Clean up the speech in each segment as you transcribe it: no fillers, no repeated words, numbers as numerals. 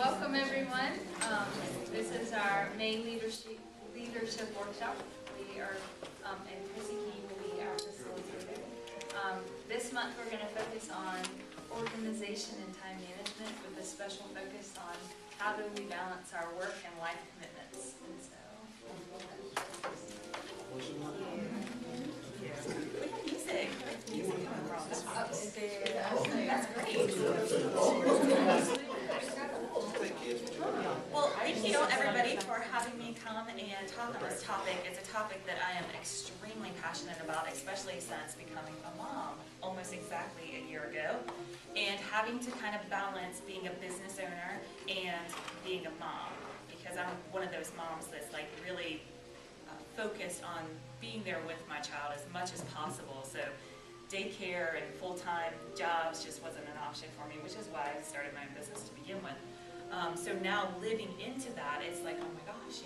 Welcome everyone. This is our May leadership workshop. We are, and Chrissy King will be our facilitator. This month we're going to focus on organization and time management with a special focus on how do we balance our work and life commitments. And so, We have music. Music coming from us. upstairs. That's great. Well, thank you everybody for having me come and talk on this topic. It's a topic that I am extremely passionate about, especially since becoming a mom almost exactly a year ago, and having to kind of balance being a business owner and being a mom, because I'm one of those moms that's like really focused on being there with my child as much as possible. So daycare and full-time jobs just wasn't an option for me, which is why I started my own business to begin with. So now living into that, it's like, oh my gosh,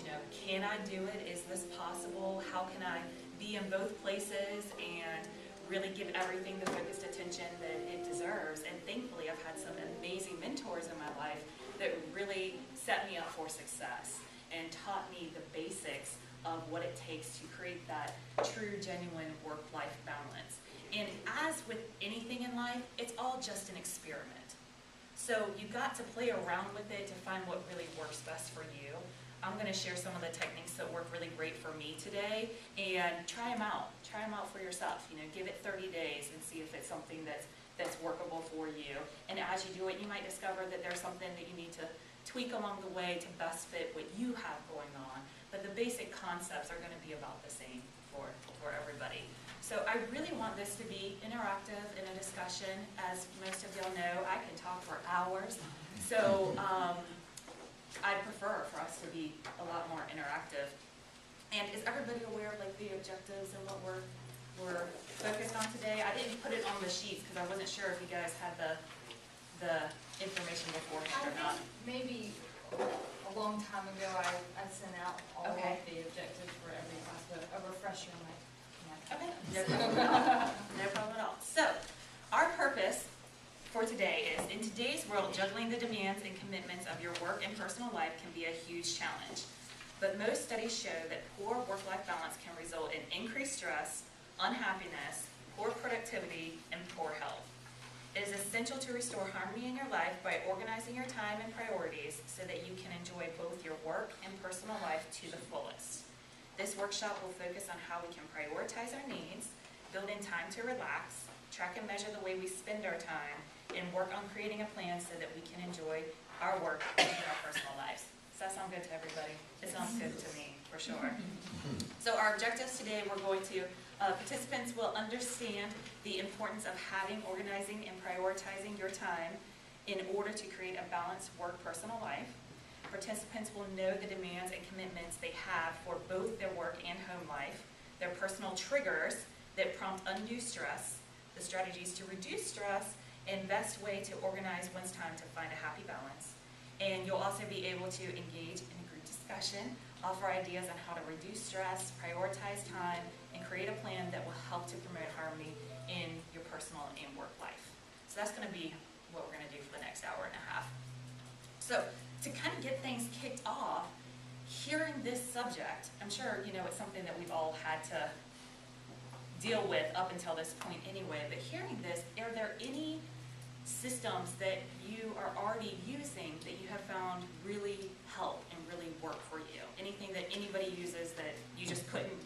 can I do it? Is this possible? How can I be in both places and really give everything the focused attention that it deserves? And thankfully, I've had some amazing mentors in my life that really set me up for success and taught me the basics of what it takes to create that true, genuine work-life balance. And as with anything in life, it's all just an experiment. So you've got to play around with it to find what really works best for you. I'm going to share some of the techniques that work really great for me today, and try them out. Try them out for yourself. Give it 30 days and see if it's something that's workable for you. And as you do it, you might discover that there's something that you need to tweak along the way to best fit what you have going on. But the basic concepts are going to be about the same for everybody. So I really want this to be interactive in a discussion. As most of y'all know, I can talk for hours. So I prefer for us to be a lot more interactive. And is everybody aware of like the objectives and what we're focused on today? I didn't put it on the sheets because I wasn't sure if you guys had the information beforehand or not. Maybe a long time ago I sent out all of the objectives for every class, but a refresher might. Okay, no problem at all. No problem at all. So, our purpose for today is, in today's world, juggling the demands and commitments of your work and personal life can be a huge challenge. But most studies show that poor work-life balance can result in increased stress, unhappiness, poor productivity, and poor health. It is essential to restore harmony in your life by organizing your time and priorities so that you can enjoy both your work and personal life to the fullest. This workshop will focus on how we can prioritize our needs, build in time to relax, track and measure the way we spend our time, and work on creating a plan so that we can enjoy our work and our personal lives. Does that sound good to everybody? It sounds good to me, for sure. So our objectives today, we're going to, participants will understand the importance of having, organizing, and prioritizing your time in order to create a balanced work-personal life. Participants will know the demands and commitments they have for both their work and home life, their personal triggers that prompt undue stress, the strategies to reduce stress, and best way to organize one's time to find a happy balance. And you'll also be able to engage in a group discussion, offer ideas on how to reduce stress, prioritize time, and create a plan that will help to promote harmony in your personal and work life. So that's going to be what we're going to do for the next hour and a half. So to kind of get things kicked off, hearing this subject, I'm sure it's something that we've all had to deal with up until this point anyway, but hearing this, are there any systems that you are already using that you have found really help and really work for you? Anything that anybody uses that you just couldn't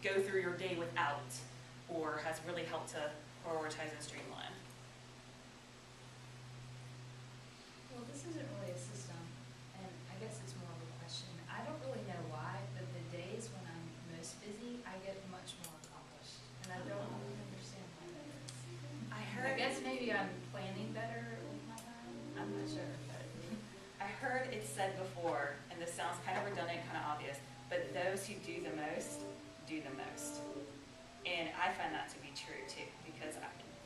go through your day without, or has really helped to prioritize and streamline? Well, this isn't really a system, and I guess it's more of a question. I don't really know why, but the days when I'm most busy, I get much more accomplished, and I don't really understand why that is. I guess maybe I'm planning better with my time. I'm not sure, but I heard it said before, and this sounds kind of redundant, kind of obvious, but those who do the most, do the most. And I find that to be true too, because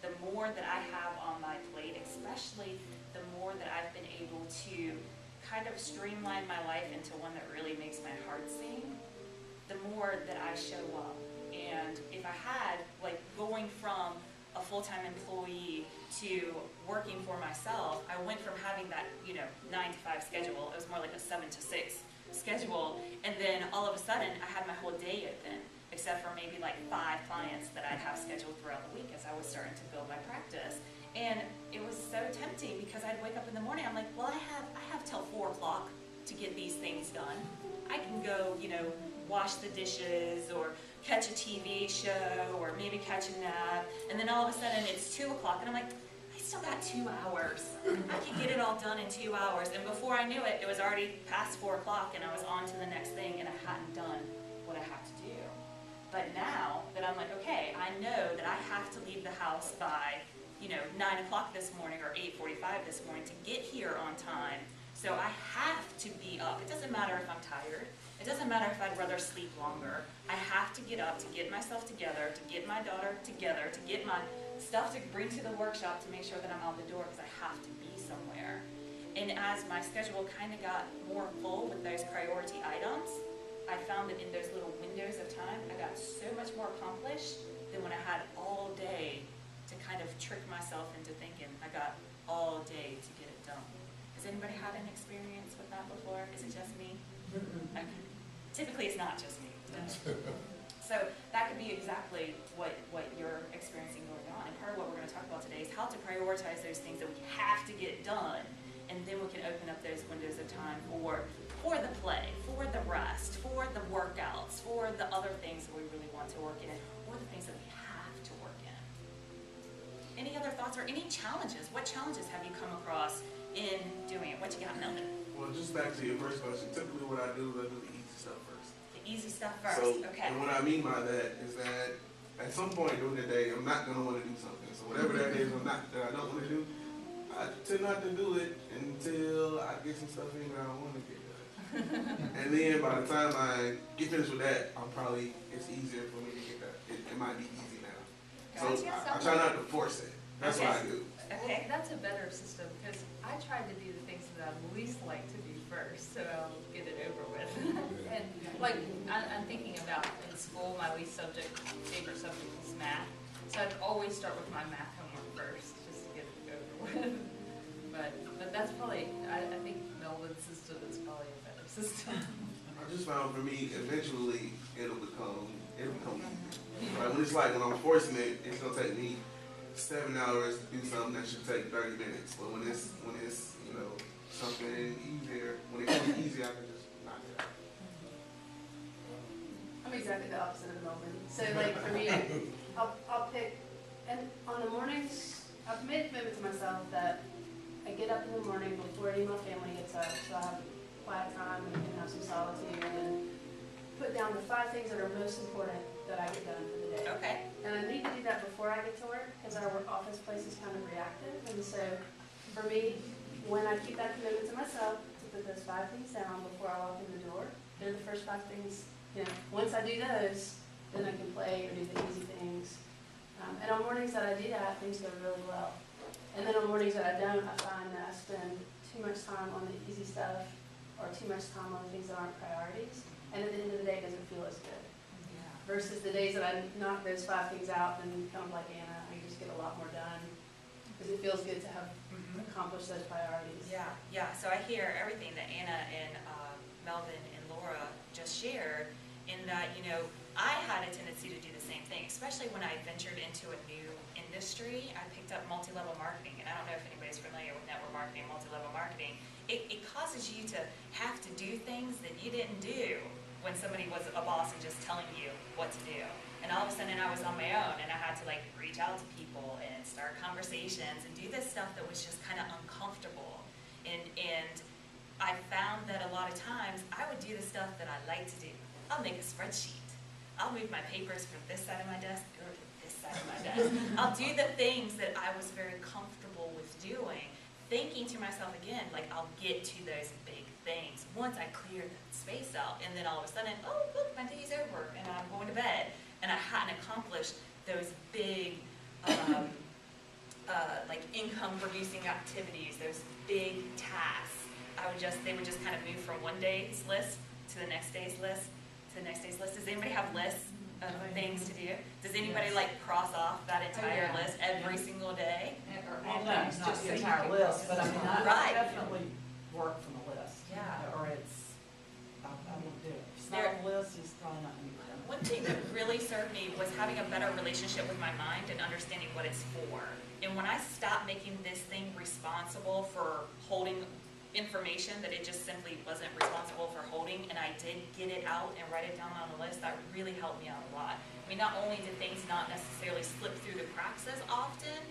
the more that I have on my plate, especially the more that I've been able to kind of streamline my life into one that really makes my heart sing, the more that I show up. And if I had, like, going from a full-time employee to working for myself, I went from having that, 9 to 5 schedule, it was more like a 7 to 6 schedule, and then all of a sudden I had my whole day open, except for maybe like 5 clients that I'd have scheduled throughout the week as I was starting to build my practice. And it was so tempting because I'd wake up in the morning, I'm like, well, I have till 4 o'clock to get these things done. I can go, wash the dishes or catch a TV show or maybe catch a nap, and then all of a sudden it's 2 o'clock and I'm like, I still got 2 hours. I can get it all done in 2 hours, and before I knew it, it was already past 4 o'clock and I was on to the next thing and I hadn't done what I had to do. But now that I'm like, okay, I know that I have to leave the house by 9 o'clock this morning or 8:45 this morning to get here on time. So I have to be up. It doesn't matter if I'm tired. It doesn't matter if I'd rather sleep longer. I have to get up to get myself together, to get my daughter together, to get my stuff to bring to the workshop to make sure that I'm out the door because I have to be somewhere. And as my schedule kind of got more full with those priority items, I found that in those little windows of time, I got so much more accomplished than when I had all day to kind of trick myself into thinking I got all day to get it done. Has anybody had an experience with that before? Is it just me? Okay. Typically, it's not just me. So that could be exactly what you're experiencing going on. And part of what we're going to talk about today is how to prioritize those things that we have to get done, and then we can open up those windows of time for the play, for the rest, for the workouts, for the other things that we really want to work in, or the things that we have to work in. Any other thoughts or any challenges? What challenges have you come across in doing it? What you got, Melvin? Well, just back to your first question, typically what I do is I do the easy stuff first. The easy stuff first, So, okay. and what I mean by that is that at some point during the day, I'm not going to want to do something. So whatever that is that I don't want to do, I tend not to do it until I get some stuff in that I want to get done. And then by the time I get finished with that, it's easier for me to get that. It might be easy now. So I try not to force it. That's what I do. Okay. That's a better system, because I tried to do the things that I least like to do first, so I'll get it over with. And like, I'm thinking about in school, my favorite subject is math. So I'd always start with my math homework first, just to get it over with. But that's probably, I think Melvin's system is probably a better system. I just found for me, eventually it'll become easy. Right? When I'm forcing it, it's gonna take me 7 hours to do something that should take 30 minutes. But when it's something easier, when it comes easy, I can just knock it out. I'm exactly the opposite of Melvin. So like for me, I'll pick, and on the mornings, I've made a commitment to myself that I get up in the morning before any of my family gets up, so I have quiet time and can have some solitude, and put down the 5 things that are most important that I get done for the day. Okay. And I need to do that before I get to work because our office place is kind of reactive. And so for me, when I keep that commitment to myself to put those 5 things down before I walk in the door, they're the first 5 things. Once I do those, then I can play or do the easy things. And on mornings that I do that, things go really well. And then on mornings that I don't, I find that I spend too much time on the easy stuff or too much time on the things that aren't priorities. And at the end of the day, it doesn't feel as good. Versus the days that I knock those 5 things out, and kind of like Anna, I just get a lot more done because it feels good to have accomplished those priorities. Yeah. So I hear everything that Anna and Melvin and Laura just shared, in that, I had a tendency to do the same thing, especially when I ventured into a new industry. I picked up multi-level marketing, and I don't know if anybody's familiar with network marketing, multi-level marketing. It causes you to have to do things that you didn't do when somebody was a boss and just telling you what to do. And all of a sudden I was on my own, and I had to reach out to people and start conversations and do this stuff that was just kind of uncomfortable. And I found that a lot of times I would do the stuff that I like to do. I'll make a spreadsheet. I'll move my papers from this side of my desk over to this side of my desk. I'll do the things that I was very comfortable with doing, thinking to myself again, I'll get to those big things once I clear that space out. And then all of a sudden, oh, look, my day's over, and I'm going to bed. And I hadn't accomplished those big, income-producing activities, those big tasks. They would just kind of move from one day's list to the next day's list to the next day's list. Does anybody have lists? of things to do? Does anybody like cross off that entire yeah. list every single day? Well, no, it's just the entire list, but I mean, I Right. definitely work from a list. Yeah. Or it's, I won't do it. If it's not There- on the list, it's probably not going to be done. One thing that really served me was having a better relationship with my mind and understanding what it's for. And when I stopped making this thing responsible for holding information that it just simply wasn't responsible for holding, and I did get it out and write it down on a list, that really helped me out a lot. I mean, not only did things not necessarily slip through the cracks as often,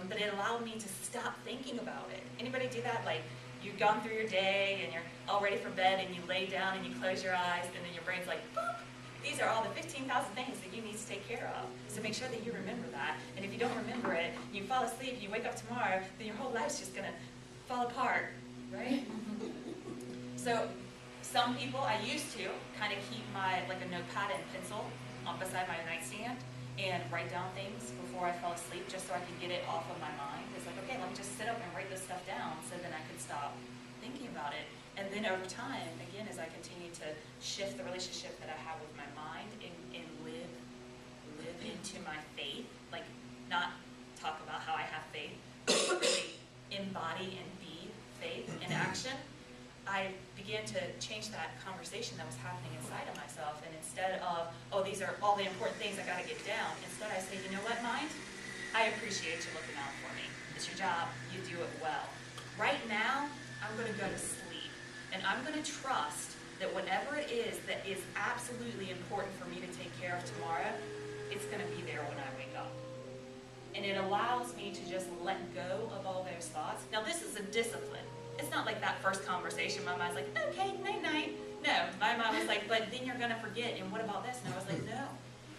but it allowed me to stop thinking about it. Anybody do that? Like, you've gone through your day and you're all ready for bed and you lay down and you close your eyes and then your brain's like, boop, these are all the 15,000 things that you need to take care of. So make sure that you remember that. And if you don't remember it, you fall asleep, you wake up tomorrow, then your whole life's just gonna fall apart, right? So some people, I used to kind of keep like a notepad and pencil beside my nightstand and write down things before I fell asleep just so I could get it off of my mind. It's like, okay, let me just sit up and write this stuff down so then I could stop thinking about it. And then over time, again, as I continue to shift the relationship that I have with my mind and live into my faith, like not talk about how I have faith, but really embody and be faith in action, I began to change that conversation that was happening inside of myself. And instead of, oh, these are all the important things I got to get down, instead I say, you know what, mind? I appreciate you looking out for me. It's your job. You do it well. Right now, I'm going to go to sleep. And I'm going to trust that whatever it is that is absolutely important for me to take care of tomorrow, it's going to be there when I wake up. And it allows me to just let go of all those thoughts. Now, this is a discipline. It's not like that first conversation, my mind's like, okay, night-night. No, my mind was like, but then you're going to forget, and what about this? And I was like, no.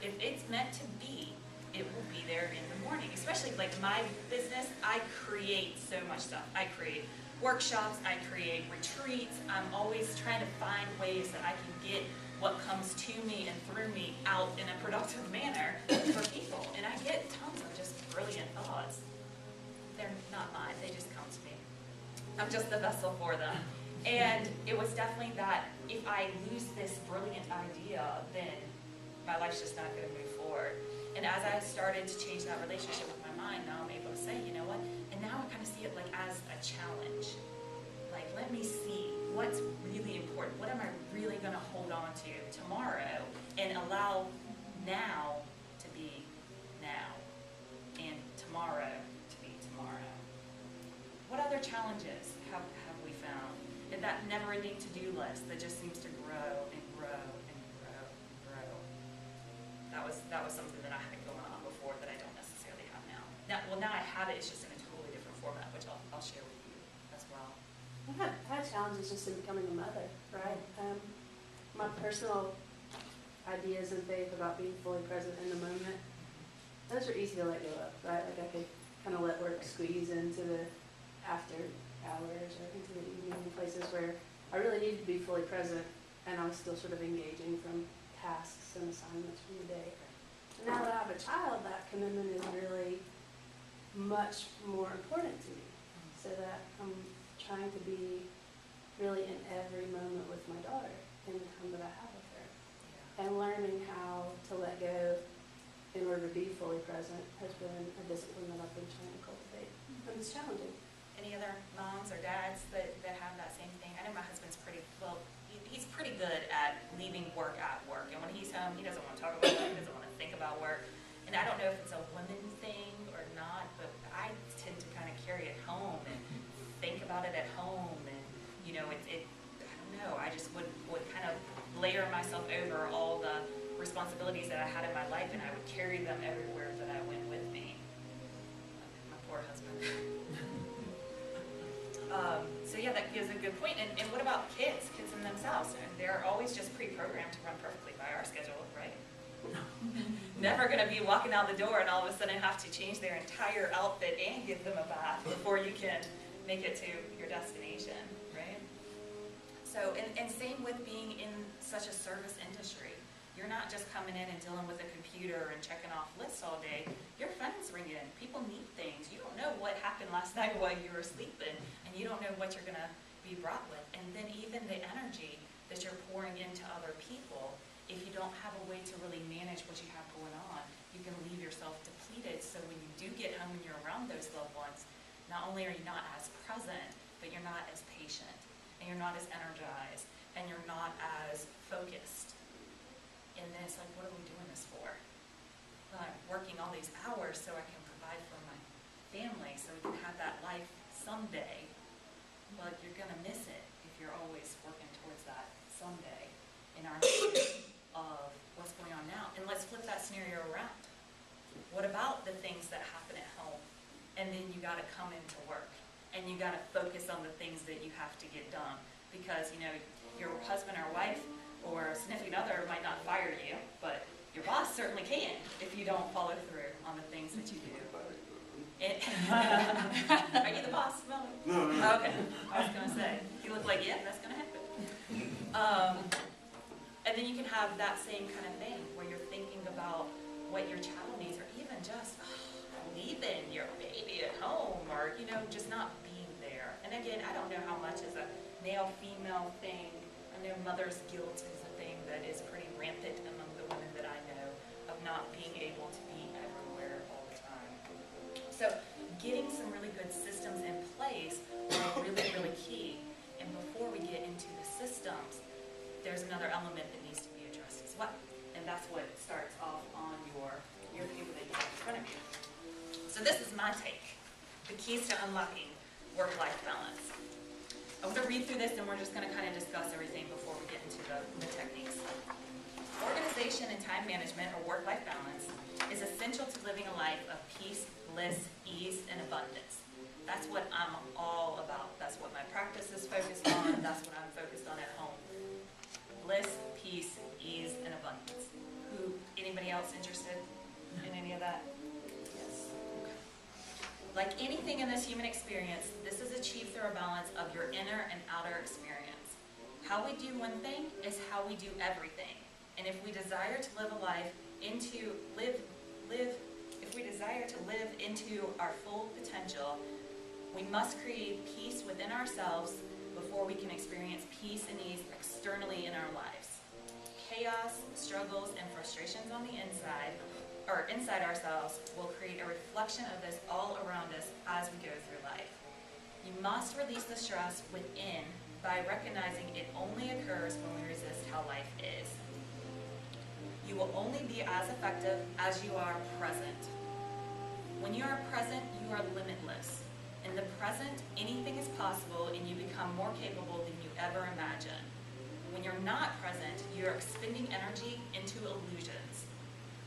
If it's meant to be, it will be there in the morning. Especially like my business, I create so much stuff. I create workshops, I create retreats. I'm always trying to find ways that I can get what comes to me and through me out in a productive manner for people. And I get tons of just brilliant thoughts. They're not mine, they just come to me. I'm just the vessel for them. And it was definitely that if I lose this brilliant idea, then my life's just not going to move forward. And as I started to change that relationship with my mind, now I'm able to say, you know what? And now I kind of see it like as a challenge. Like, let me see what's really important. What am I really going to hold on to tomorrow and allow now to be now and tomorrow to be tomorrow. What other challenges have we found? And that never-ending to-do list that just seems to grow and grow and grow and grow. That was something that I had going on before that I don't necessarily have now. Now I have it, it's just in a totally different format, which I'll share with you as well. I had challenges just in becoming a mother, right? My personal ideas and faith about being fully present in the moment, those are easy to let go of, right? Like I could kind of let work squeeze into the after hours or into the evening places where I really needed to be fully present and I was still sort of engaging from tasks and assignments from the day. And now that I have a child, that commitment is really much more important to me, so that I'm trying to be really in every moment with my daughter in the time that I have with her. And learning how to let go in order to be fully present has been a discipline that I've been trying to cultivate. And it's challenging. Any other moms or dads that have that same thing? I know my husband's he's pretty good at leaving work at work. And when he's home, he doesn't want to talk about work, he doesn't want to think about work. And I don't know if it's a woman thing or not, but I tend to kind of carry it home and think about it at home. And, you know, I don't know, I just would kind of layer myself over all the responsibilities that I had in my life, and I would carry them everywhere that I went with me. My poor husband. So yeah, that gives a good point. And what about kids in themselves? They're always just pre-programmed to run perfectly by our schedule, right? Never going to be walking out the door and all of a sudden have to change their entire outfit and give them a bath before you can make it to your destination, right? So, and same with being in such a service industry. You're not just coming in and dealing with a computer and checking off lists all day. Your phone's ringing. People need things. You don't know what happened last night while you were sleeping, and you don't know what you're going to be brought with. And then even the energy that you're pouring into other people if you don't have a way to really manage what you have going on, you can leave yourself depleted. So when you do get home and you're around those loved ones, not only are you not as present, but you're not as patient, and you're not as energized, and you're not as focused. And then it's like, what are we doing this for? Well, I'm working all these hours so I can provide for my family, so we can have that life someday. Well, you're gonna miss it if you're always working towards that someday in our of what's going on now. And let's flip that scenario around. What about the things that happen at home? And then you gotta come into work, and you gotta focus on the things that you have to get done. Because, you know, your husband or wife or significant other might not fire you, but your boss certainly can if you don't follow through on the things that you do. Are you the boss, Melanie? No. Okay, I was gonna say, you look like, yeah, that's gonna happen. And then you can have that same kind of thing where you're thinking about what your child needs, or even just leaving your baby at home, or, you know, just not being there. And again, I don't know how much is a male-female thing. I know mother's guilt is a thing that is pretty rampant among the women that I know, of not being able to be everywhere all the time. So getting some really good systems in place are really, really key. And before we get into the systems, there's another element that needs to be addressed as well. And that's what starts off on your paper that you have in front of you. So this is my take. The keys to unlocking work-life balance. I'm going to read through this, and we're just going to kind of discuss everything before we get into the techniques. Organization and time management, or work-life balance, is essential to living a life of peace, bliss, ease, and abundance. That's what I'm all about. That's what my practice is focused on. That's what I'm focused on at home. Bliss, peace, ease, and abundance. Anybody else interested in any of that? Yes. Okay. Like anything in this human experience, this is achieved through a balance of your inner and outer experience. How we do one thing is how we do everything. And if we desire to live a life if we desire to live into our full potential, we must create peace within ourselves before we can experience peace and ease externally in our lives. Chaos, struggles, and frustrations on the inside, or inside ourselves, will create a reflection of this all around us as we go through life. You must release the stress within by recognizing it only occurs when we resist how life is. You will only be as effective as you are present. When you are present, you are limitless. In the present, anything is possible, and you become more capable than you ever imagined. When you're not present, you're expending energy into illusions.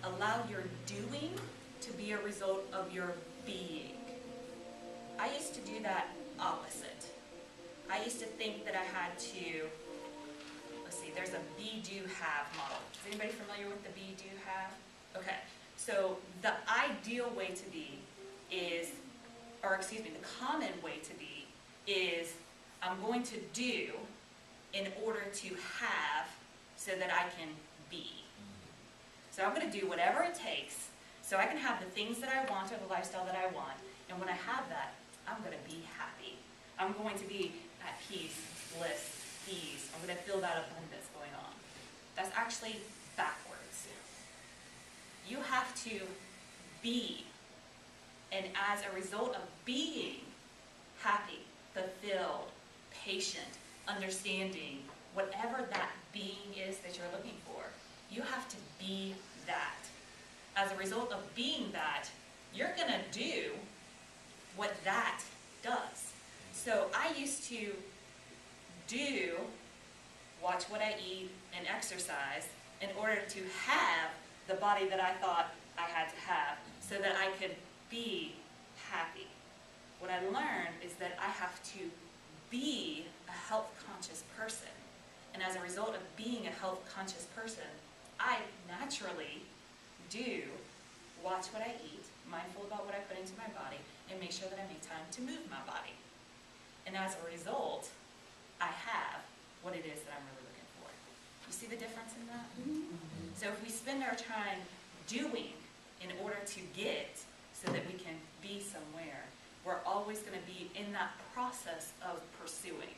Allow your doing to be a result of your being. I used to do that opposite. I used to think that I had to, there's a be, do, have model. Is anybody familiar with the be, do, have? Okay, so the ideal way to be is, the common way to be is, I'm going to do in order to have so that I can be. So I'm going to do whatever it takes so I can have the things that I want, or the lifestyle that I want, and when I have that, I'm going to be happy. I'm going to be at peace, bliss, ease. I'm going to feel that abundance going on. That's actually backwards. You have to be, and as a result of being happy, fulfilled, patient, understanding, whatever that being is that you're looking for, you have to be that. As a result of being that, you're going to do what that does. So I used to watch what I eat and exercise in order to have the body that I thought I had to have so that I could be happy. What I learned is that I have to be a health-conscious person. And as a result of being a health-conscious person, I naturally do watch what I eat, mindful about what I put into my body, and make sure that I make time to move my body. And as a result, I have what it is that I'm really looking for. You see the difference in that? Mm-hmm. So if we spend our time doing in order to get so that we can be somewhere, we're always going to be in that process of pursuing.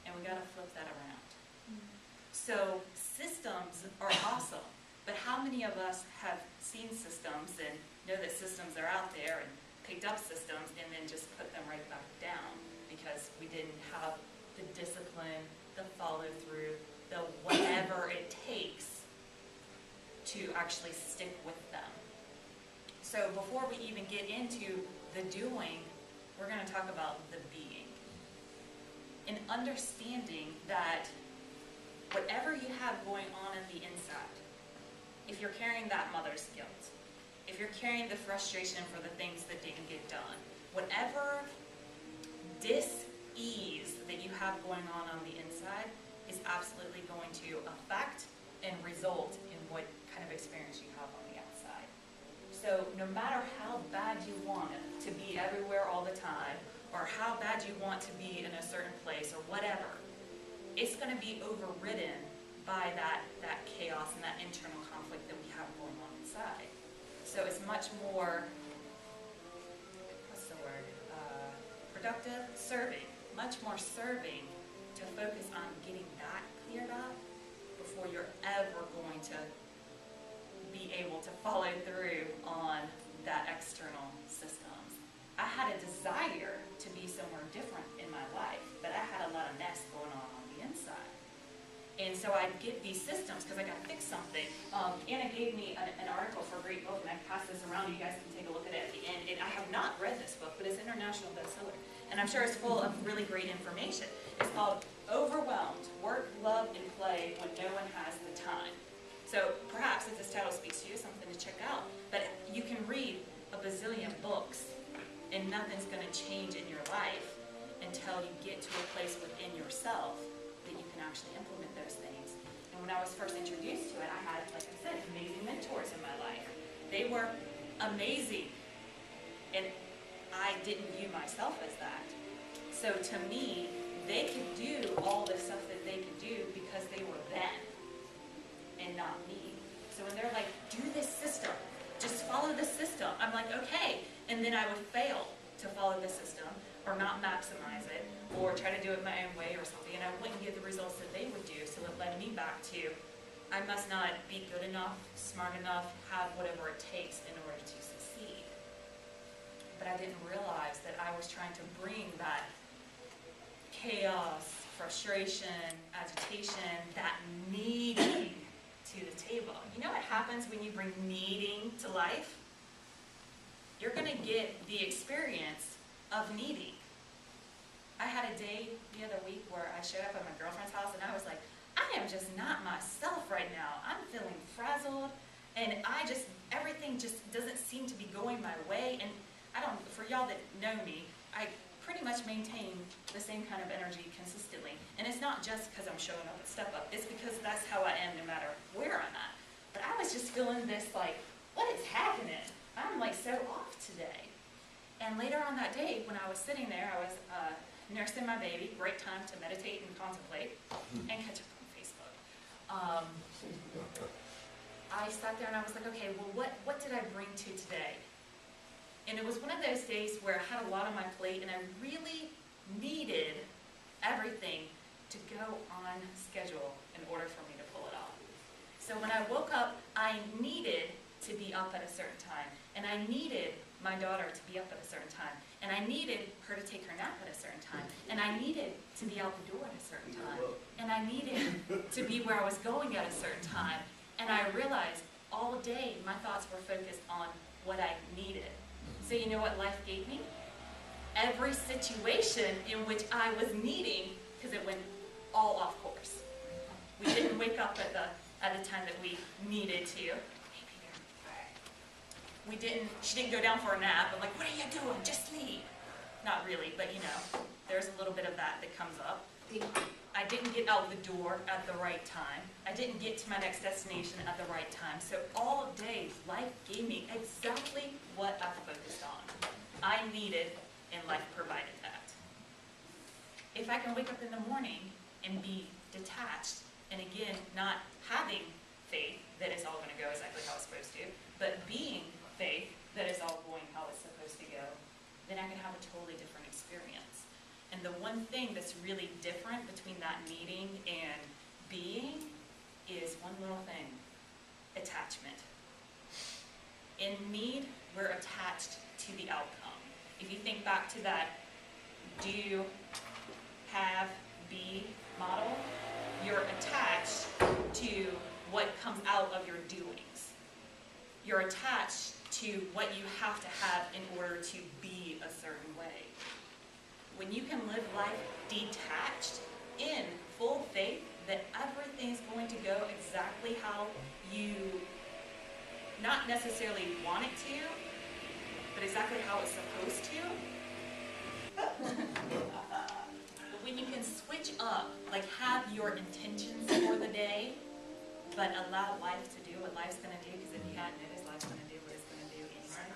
And we got to flip that around. Mm-hmm. So systems are awesome, but how many of us have seen systems and know that systems are out there and picked up systems and then just put them right back down because we didn't have the discipline, the follow through, the whatever it takes to actually stick with them. So before we even get into the doing, we're going to talk about the being. And understanding that whatever you have going on the inside, if you're carrying that mother's guilt, if you're carrying the frustration for the things that didn't get done, whatever dis-ease that you have going on the inside is absolutely going to affect and result in what kind of experience you have on the outside. So no matter how bad you want it to be everywhere all the time, or how bad you want to be in a certain place or whatever, it's going to be overridden by that chaos and that internal conflict that we have going on inside. So it's much more, productive, serving, much more serving to focus on getting that cleared up before you're ever going to be able to follow through on that external systems. I had a desire to be somewhere different in my life, but I had a lot of mess going on the inside. And so I'd get these systems because I got to fix something. Anna gave me an article for a great book, and I passed this around. You guys can take a look at it at the end. And I have not read this book, but it's an international bestseller. And I'm sure it's full of really great information. It's called Overwhelmed, Work, Love, and Play When No One Has the Time. So perhaps if this title speaks to you, something to check out. But you can read a bazillion books, and nothing's going to change in your life until you get to a place within yourself that you can actually implement those things. And when I was first introduced to it, I had, like I said, amazing mentors in my life. They were amazing, and I didn't view myself as that. So to me, they could do all the stuff that they could do because they were them and not me. So when they're like, do this system, just follow the system, I'm like, okay. And then I would fail to follow the system or not maximize it or try to do it my own way or something, and I wouldn't get the results that they would do. So it led me back to, I must not be good enough, smart enough, have whatever it takes in order to succeed. But I didn't realize that I was trying to bring that chaos, frustration, agitation, that needing to the table. You know what happens when you bring needing to life? You're going to get the experience of needing. I had a day the other week where I showed up at my girlfriend's house and I was like, I am just not myself right now. I'm feeling frazzled and everything just doesn't seem to be going my way. And for y'all that know me, I pretty much maintain the same kind of energy consistently. And it's not just because I'm showing up at StepUp. It's because that's how I am no matter where I'm at. But I was just feeling this like, what is happening? I'm like so off today. And later on that day, when I was sitting there, I was nursing my baby, great time to meditate and contemplate, and catch up on Facebook. I sat there and I was like, okay, well, what did I bring to today? And it was one of those days where I had a lot on my plate and I really needed everything to go on schedule in order for me to pull it off. So when I woke up, I needed to be up at a certain time, and I needed my daughter to be up at a certain time, and I needed her to take her nap at a certain time, and I needed to be out the door at a certain time, and I needed to be where I was going at a certain time. And I realized all day my thoughts were focused on what I needed. So you know what life gave me? Every situation in which I was needing, because it went all off course. We didn't wake up at the time that we needed to. She didn't go down for a nap. I'm like, what are you doing? Just sleep. Not really, but you know, there's a little bit of that comes up. I didn't get out the door at the right time. I didn't get to my next destination at the right time. So all day, life gave me exactly what I focused on. I needed, and life provided that. If I can wake up in the morning and be detached, and again, not having faith that it's all going to go exactly how it's supposed to, but being faith that is all going how it's supposed to go, then I can have a totally different experience. And the one thing that's really different between that needing and being is one little thing, attachment. In need, we're attached to the outcome. If you think back to that do, have, be model, you're attached to what comes out of your doings. You're attached to what you have to have in order to be a certain way. When you can live life detached in full faith that everything's going to go exactly how you not necessarily want it to, but exactly how it's supposed to. But when you can switch up, like have your intentions for the day, but allow life to do what life's going to do, because if you hadn't, it is life's going to do what it's going to do anyway.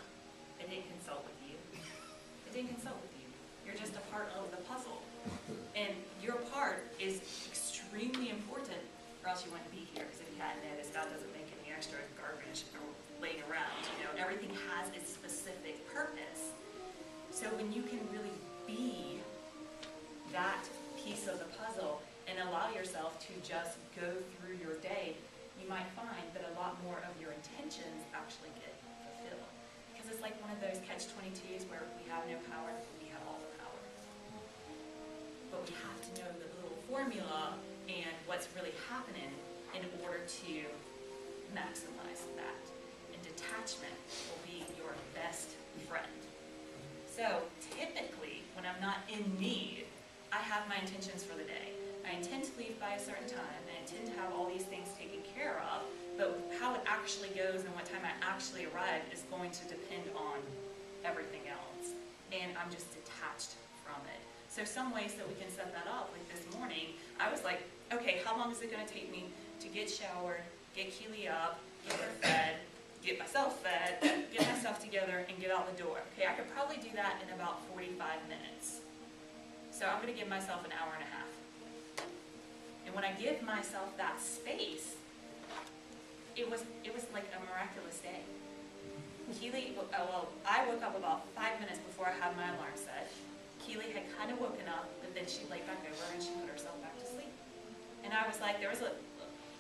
It didn't consult with you. It didn't consult with you. You're just a part of the puzzle. And your part is extremely important, or else you wouldn't be here, because if you hadn't noticed, God doesn't make any extra garbage laying around. You know, everything has its specific purpose. So when you can really be that piece of the puzzle and allow yourself to just go through your day, you might find that a lot more of your intentions actually get fulfilled. Because it's like one of those catch-22s where we have no power, but we have all the power. But we have to know the little formula and what's really happening in order to maximize that. And detachment will be your best friend. So typically, when I'm not in need, I have my intentions for the day. I intend to leave by a certain time, and I intend to have all these things taken care of, but how it actually goes and what time I actually arrive is going to depend on everything else. And I'm just detached from it. So some ways that we can set that up, like this morning, I was like, okay, how long is it going to take me to get showered, get Keely up, get her fed, get myself fed, get myself together, and get out the door? Okay, I could probably do that in about 45 minutes. So I'm going to give myself an hour and a half. And when I give myself that space, it was like a miraculous day. Keely, I woke up about 5 minutes before I had my alarm set. Keely had kind of woken up, but then she laid back over and she put herself back to sleep. And I was like, there was a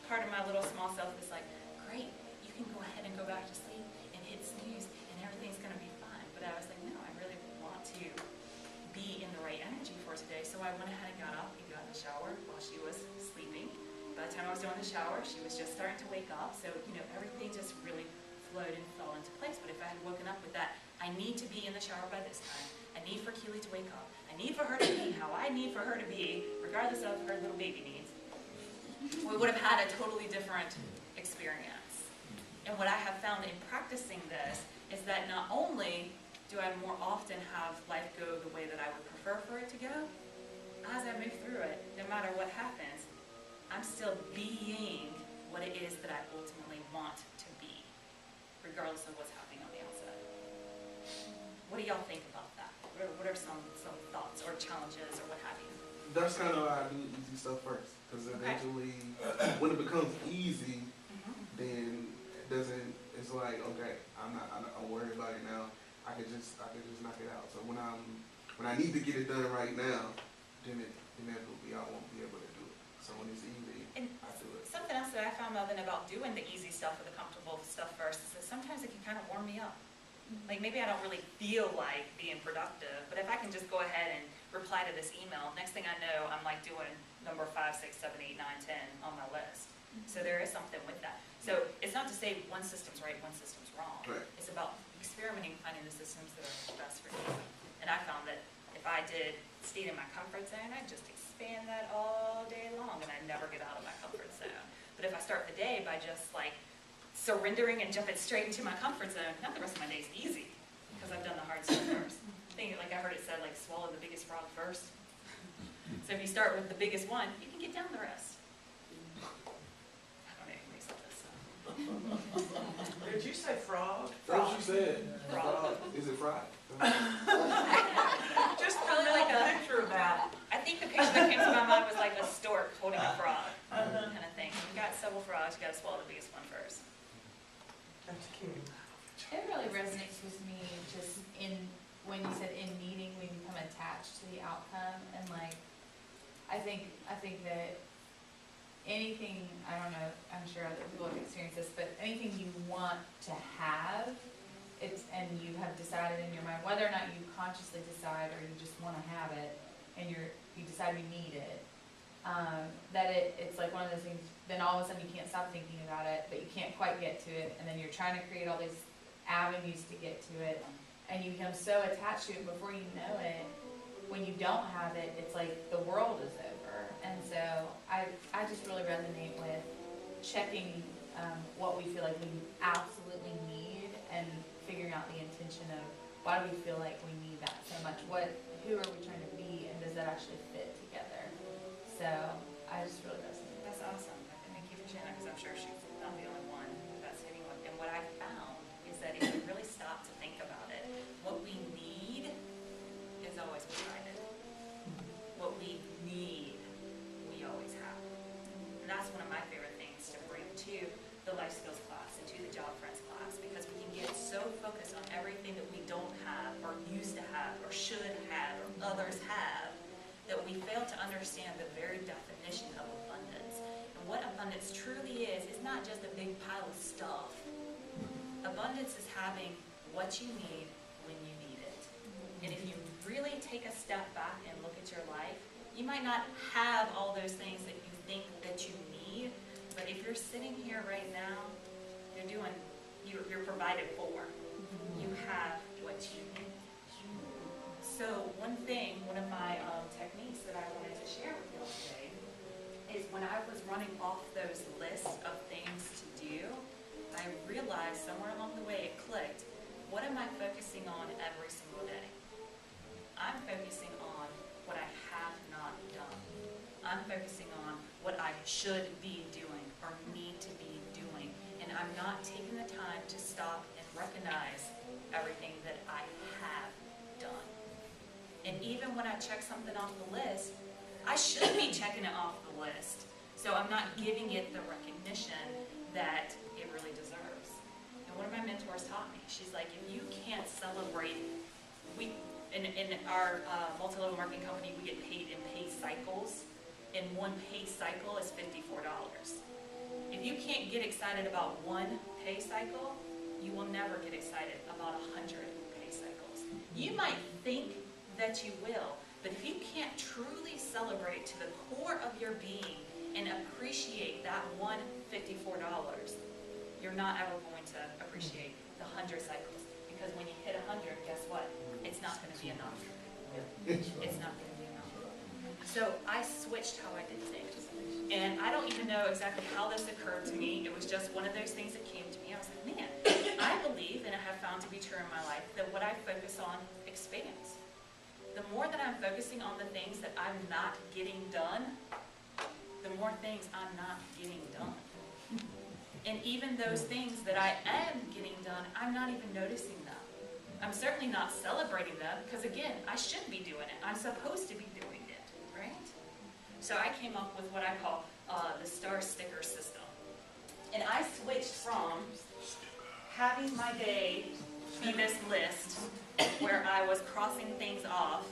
part of my little small self that's like, great, you can go ahead and go back to sleep and hit snooze and everything's going to be fine. But I was like, no, I really want to be in the right energy for today. So I went ahead and got up and got in the shower while she was sleeping. By the time I was doing the shower, she was just starting to wake up. So, you know, everything just really flowed and fell into place. But if I had woken up with that, I need to be in the shower by this time. I need for Keely to wake up. I need for her to be how I need for her to be, regardless of her little baby needs. We would have had a totally different experience. And what I have found in practicing this is that not only do I more often have life go the way that I would prefer for it to go, as I move through it, no matter what happens, I'm still being what it is that I ultimately want to be, regardless of what's happening on the outside. What do y'all think about that? What are some thoughts or challenges or what have you? That's kind of why I do easy stuff first, because eventually, when it becomes easy, then it doesn't. It's like, okay, I'm worried about it now. I could just knock it out. So when I need to get it done right now, then inevitably I won't be able to do it. So when it's easy, I do it. Something else that I found out about doing the easy stuff or the comfortable stuff first is that sometimes it can kind of warm me up. Like maybe I don't really feel like being productive, but if I can just go ahead and reply to this email, next thing I know, I'm like doing number 5, 6, 7, 8, 9, 10 on my list. So there is something with that. So it's not to say one system's right, one system's wrong. Right. It's about experimenting, finding the systems that are best for you. And I found that if I did stay in my comfort zone, I'd just expand that all day long, and I'd never get out of my comfort zone. But if I start the day by just like surrendering and jumping straight into my comfort zone, now the rest of my day's easy because I've done the hard stuff first. I think, like I heard it said, like swallow the biggest frog first. So if you start with the biggest one, you can get down the rest. I don't know if it makes sense. Did you say frog? That's what you said. Frog. Is it fried? Just Probably like a picture of that. I think the picture that came to my mind was like a stork holding a frog kind of thing. You got several frogs, you got to swallow the biggest one first. That's cute. It really resonates with me just when you said in needing, we become attached to the outcome, and like, I think that anything, I don't know, I'm sure other people have experienced this, but anything you want to have, and you have decided in your mind, whether or not you consciously decide or you just wanna have it, and you decide you need it, that it's like one of those things, then all of a sudden you can't stop thinking about it, but you can't quite get to it, and then you're trying to create all these avenues to get to it, and you become so attached to it before you know it, when you don't have it, it's like the world is over. And so I just really resonate with checking what we feel like we absolutely need and figuring out the intention of why do we feel like we need that so much? Who are we trying to be, and does that actually fit together? So I just really resonate. That's awesome. And thank you for sharing that, because I'm sure she's not the only one that's hitting one. And what I found is that if we really stop to think about it, what we need is always provided. What we need, we always have. And that's one of my favorite things to bring to the life skills class and to the job friends class, because we can get so focused on everything that we don't have or used to have or should have or others have, that we fail to understand the very definition of abundance. And what abundance truly is not just a big pile of stuff. Abundance is having what you need when you need it. And if you really take a step back and look at your life, you might not have all those things that you think that you need, but if you're sitting here right now, you're provided for. You have what you need. So one of my techniques that I wanted to share with you all today is when I was running off those lists of things to do, I realized somewhere along the way it clicked. What am I focusing on every single day? I'm focusing on what I have not done. I'm focusing on what I should be doing or need to be doing. And I'm not taking the time to stop and recognize everything that I have done. And even when I check something off the list, I should be checking it off the list. So I'm not giving it the recognition that it really deserves. And one of my mentors taught me, she's like, if you can't celebrate, in our multi-level marketing company, we get paid in pay cycles, and one pay cycle is $54. If you can't get excited about one pay cycle, you will never get excited about 100 pay cycles. You might think that you will, but if you can't truly celebrate to the core of your being and appreciate that one $54, you're not ever going to appreciate the 100 cycles. Because when you hit 100, guess what? It's not going to be enough. It's not going to be enough. So I switched how I did things. And I don't even know exactly how this occurred to me. It was just one of those things that came to me. I was like, man, I believe, and I have found to be true in my life, that what I focus on expands. The more that I'm focusing on the things that I'm not getting done, the more things I'm not getting done. And even those things that I am getting done, I'm not even noticing them. I'm certainly not celebrating them, because again, I should be doing it. I'm supposed to be doing it, right? So I came up with what I call the star sticker system. And I switched from having my day be this list where I was crossing things off,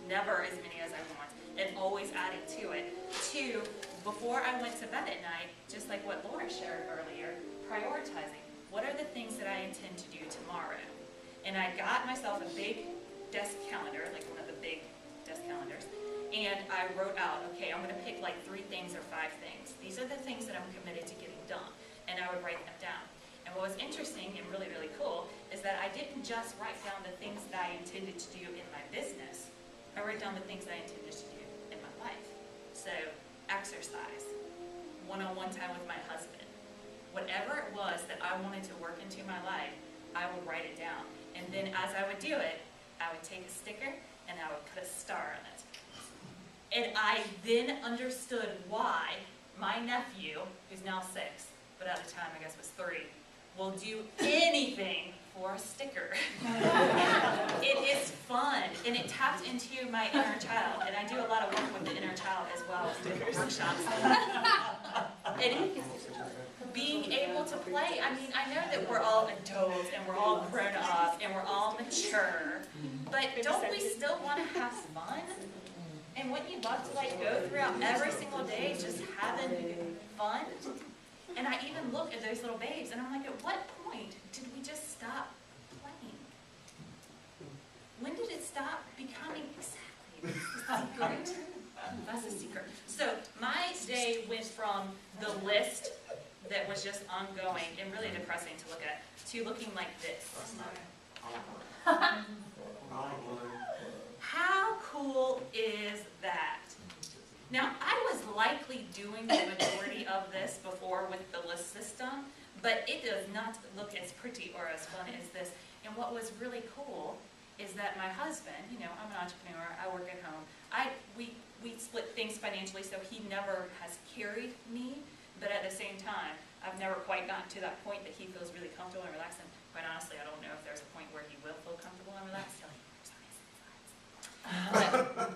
never as many as I want, and always adding to it, to before I went to bed at night, just like what Laura shared earlier, prioritizing. What are the things that I intend to do tomorrow? And I got myself a big desk calendar, like one of the big desk calendars, and I wrote out, okay, I'm going to pick like 3 things or 5 things. These are the things that I'm committed to getting done, and I would write them down. And what was interesting and really, really cool is that I didn't just write down the things that I intended to do in my business. I wrote down the things that I intended to do in my life. So exercise, one-on-one time with my husband, whatever it was that I wanted to work into my life, I would write it down. And then as I would do it, I would take a sticker and I would put a star on it. And I then understood why my nephew, who's now 6, but at the time I guess was 3, will do anything for a sticker. It is fun, and it tapped into my inner child, and I do a lot of work with the inner child as well as doing workshops. And being able to play, I mean, I know that we're all adults, and we're all grown up, and we're all mature, but don't we still want to have fun? And wouldn't you love to like go throughout every single day just having fun? And I even look at those little babes and I'm like, at what point did we just stop playing? When did it stop becoming exactly the secret? That's the secret. So my day went from the list that was just ongoing and really depressing to look at to looking like this. How cool is that? Now, I was likely doing the majority of this before with the list system, but it does not look as pretty or as fun as this. And what was really cool is that my husband, you know, I'm an entrepreneur, I work at home. We split things financially, so he never has carried me, but at the same time, I've never quite gotten to that point that he feels really comfortable and relaxed. And quite honestly, I don't know if there's a point where he will feel comfortable and relaxed. But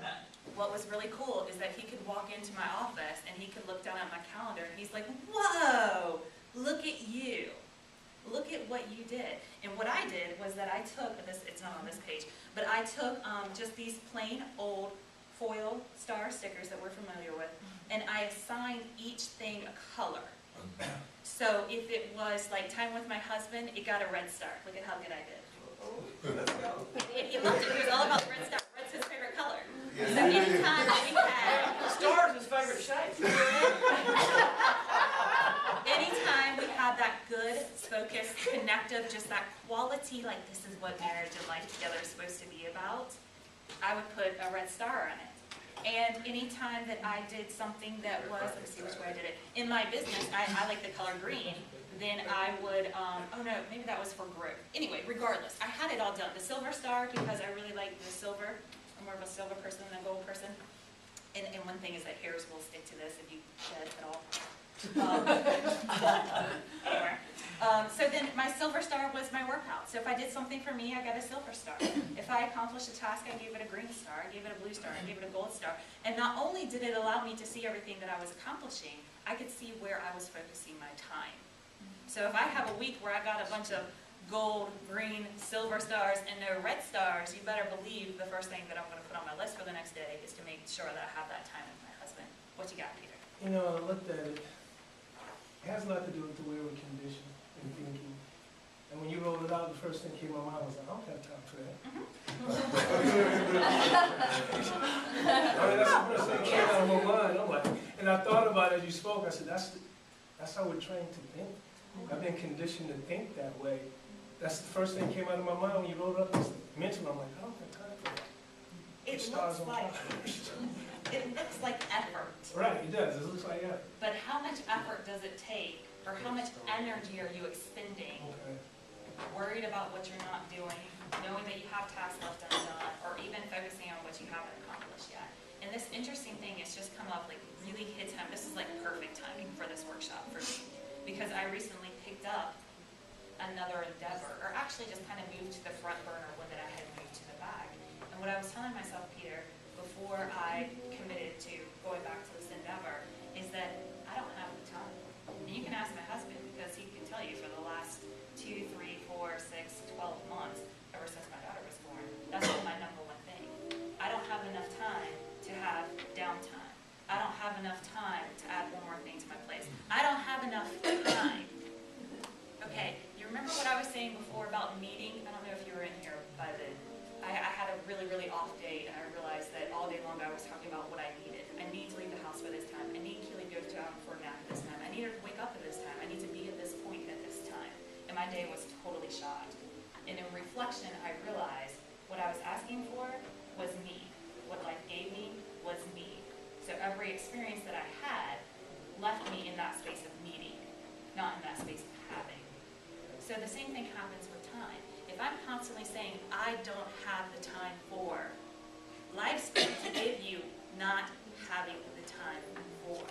what was really cool is that he could walk into my office and he could look down at my calendar and he's like, whoa, look at you. Look at what you did. And what I did was that I took this, it's not on this page, but I took just these plain old foil star stickers that we're familiar with, and I assigned each thing a color. So if it was like time with my husband, it got a red star. Look at how good I did. It loved it. It was all about the red star. Red's his favorite color. So anytime we had Stars his favorite shape. anytime we had that good, focused, connective, just that quality, like this is what marriage and life together is supposed to be about, I would put a red star on it. And anytime that I did something that was, let me see which way I did it, in my business, I like the color green, then I would, oh no, maybe that was for growth. Anyway, regardless, I had it all done. The silver star, because I really like the silver. I'm more of a silver person than a gold person. And one thing is that hairs will stick to this if you shed at all. Anyway. So then my silver star was my workout. So if I did something for me, I got a silver star. If I accomplished a task, I gave it a green star, I gave it a blue star, I gave it a gold star. And not only did it allow me to see everything that I was accomplishing, I could see where I was focusing my time. So if I have a week where I got a bunch of gold, green, silver stars, and no red stars, you better believe the first thing that I'm going to put on my list for the next day is to make sure that I have that time with my husband. What you got, Peter? You know, I looked at it. It has a lot to do with the way we're conditioned and thinking. And when you rolled it out, the first thing came to my mind was like, I don't have time for that. I mean, that's the first thing that came out of my mind. I'm like, and I thought about it as you spoke. I said, that's how we're trained to think. I've been conditioned to think that way. That's the first thing that came out of my mind when you rolled it up and mentioned. I'm like, I don't have time for that. It looks like effort. Right, it does. It looks like effort. But how much effort does it take, or how much energy are you expending, Okay. worried about what you're not doing, knowing that you have tasks left undone, or even focusing on what you haven't accomplished yet? And this interesting thing has just come up, like really hits home. This is like perfect timing for this workshop for me, because I recently picked up another endeavor, or actually just kind of moved to the front burner one that I had moved to the back. And what I was telling myself, Peter, before I committed to going back to this endeavor, is that I don't have the time. And you can ask my husband, because he can tell you for the last 2, 3, 4, 6, 12 months, ever since my daughter was born, that's been my number one thing. I don't have enough time to have downtime. I don't have enough time to add one more thing to my plate. I don't have enough time. Okay, you remember what I was saying before about meeting? I don't know if you were in here, but I had a really, really off day, and I realized that all day long I was talking about what I needed. I need to leave the house by this time. I need Keely to go out for a nap at this time. I need her to wake up at this time. I need to be at this point at this time. And my day was totally shot. And in reflection, I realized what I was asking for was me. What life gave me was me. So every experience that I had left me in that space of needing, not in that space of having. So the same thing happens with time. If I'm constantly saying, I don't have the time for, life's going to give you not having the time for.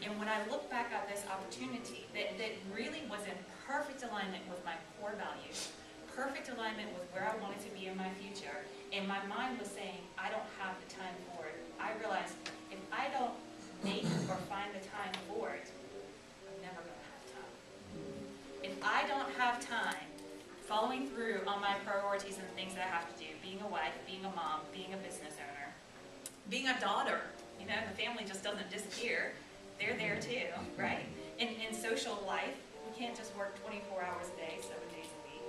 And when I look back at this opportunity that really was in perfect alignment with my core values, perfect alignment with where I wanted to be in my future, and my mind was saying, I don't have the time for it, I realized if I don't make or find the time for it, I'm never going to have time. If I don't have time following through on my priorities and the things that I have to do, being a wife, being a mom, being a business owner, being a daughter, you know, the family just doesn't disappear. They're there too, right? In social life, we can't just work 24 hours a day, 7 days a week.